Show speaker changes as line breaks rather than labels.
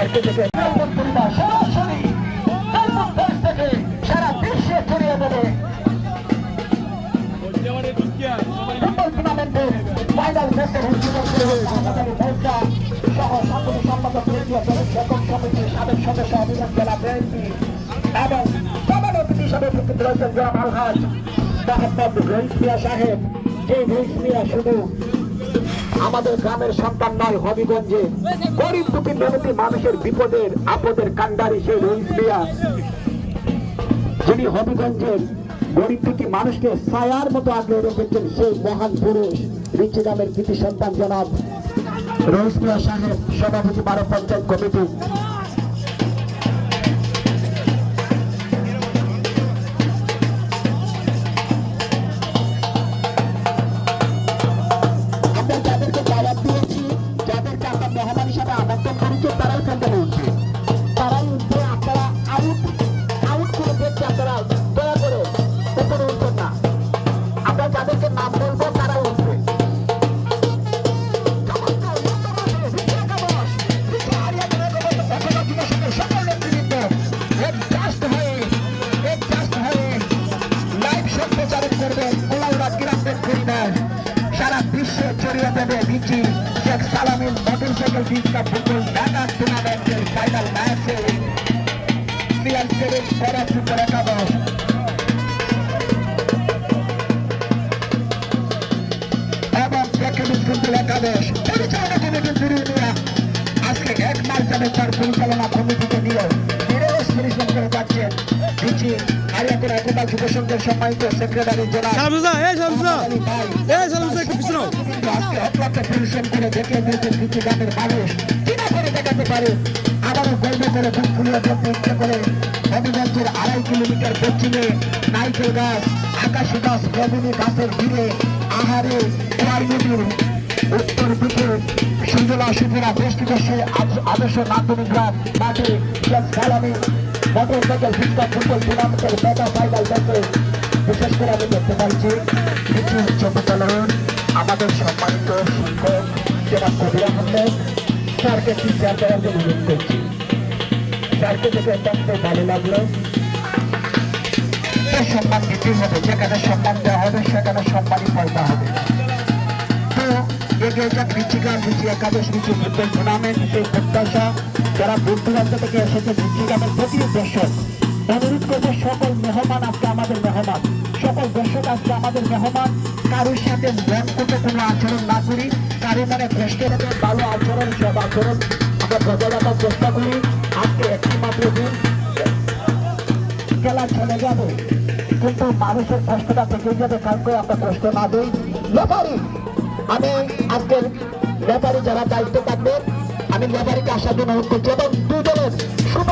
সার্কে থেকে সরাসরি দেশ থেকে সারা বিশ্বে ছড়িয়ে দেবে ফুটবল টুর্নামেন্টের ফাইনাল ম্যাচের সহ সকল সম্পাদক একক সমিতির সাবেক সদস্য অভিযান জেলা বিএনপি এবং সবার অতিথি হিসাবে উপস্থিত রয়েছেন জনাব আলহাজ মোহাম্মদ রইস মিয়া সাহেব। যে রইস মিয়া শুধু আমাদের গ্রামের সন্তান নয়, হবিগঞ্জে গরিব দুঃখী মেহনতি মানুষের বিপদের আপদের কান্ডারি সেই রইস মিয়া, যিনি হবিগঞ্জের গরিব দুঃখী মানুষকে ছায়ার মতো আগলে রেখেছেন সেই মহান পুরুষ রিচি গ্রামের কৃতি সন্তান জনাব রইস মিয়া সাহেব, সভাপতি 12 পঞ্চায়েত কমিটি। আমরা যাদেরকে দাওয়াত দিয়েছি, যাদেরকে আমরা মেহমান হিসাবে আমন্ত্রণ করেছি, তারাই প্যান্ডেলে উঠবে, তারাই উঠবে। আপনারা আউট করে দেখছে, আপনারা দয়া করে উপরে উঠবেন না। আমরা যাদেরকে নাম বলবো তারা উঠবে। সারা বিশ্বে ছড়িয়ে দেবে রিচি শেখ সালামিন মোটরসাইকেল বিশ্বকাপ ফুটবল ঢাকা টুর্নামেন্টের ফাইনাল ম্যাচে সিএল সেভেন পরার সুপার একাদশ এবং প্রেক্ষাপট ফুটবল একাদশ পরিচালনা কমিটির বিরোধীরা আজকে 1 মাস যাবে তার পরিচালনা কমিটিকে নিয়ে নিরলস পরিশ্রম করে যাচ্ছেন রিচি আরিয়াপুরা একতা যুব সংঘের সম্মানিত সেক্রেটারি জনাব পরিশ্রম করে দেখে দিয়েছেন রিচি গ্রামের মানুষ কিনা করে দেখাতে পারে। আবারও গর্ব করে বুক ফুলিয়ে বলতে ইচ্ছে করে হবিগঞ্জের 2.5 কিলোমিটার পশ্চিমে নাইকেল গাছ, আকাশী গাছ, রবিনী গাছের ভিড়ে আহারে নদীর উত্তর দিকে সুজলা সুফলা বৃষ্টি বসে আদর্শ নান্দনিক গ্রাম মাঠে শেখ সালামি মোটরসাইকেল বিশ্বকাপ ফুটবল টুর্নামেন্টের মেগা ফাইনাল ম্যাচে বিশেষ করে আমি দেখতে পাচ্ছি কিছু চোখচালন আমাদের সম্মানিত শিক্ষক জনাব কবির আহমেদ স্যারকে টিচার দেওয়ার জন্য অনুরোধ করছি। স্যারকে দেখে অত্যন্ত ভালো লাগলো। সম্মান দিতে হবে, যেখানে সম্মান দেওয়া হবে সেখানে সম্মানই পাইতে হবে। তো এগিয়ে যাক রিচি গ্রাম, রিচি একাদশ রিচি ফুটবল টুর্নামেন্ট। সেই প্রত্যাশা যারা দূর দূরান্ত থেকে এসেছে রিচি গ্রামের প্রতি দর্শক অনুরোধ করবো, সকল মেহমান আজকে আমাদের মেহমান, সকল দর্শক আজকে আমাদের মেহমান। কারোর সাথে মন করতে কোনো আচরণ না করি, কারোর মানে ভ্রষ্টভাবে ভালো আচরণ সব আচরণ আমরা বজায় রাখার চেষ্টা করি। আজকে একটি মাত্র দিন, খেলা চলে যাবে কিন্তু মানুষের কষ্টটা থেকে যাবে, কাউকে আমরা কষ্ট না দিই। লেফারি, আমি আজকের লেফারি যারা দায়িত্ব থাকবেন আমি লেফারিকে আসার জন্য অনুরোধ করছি এবং 2 দলের শুভ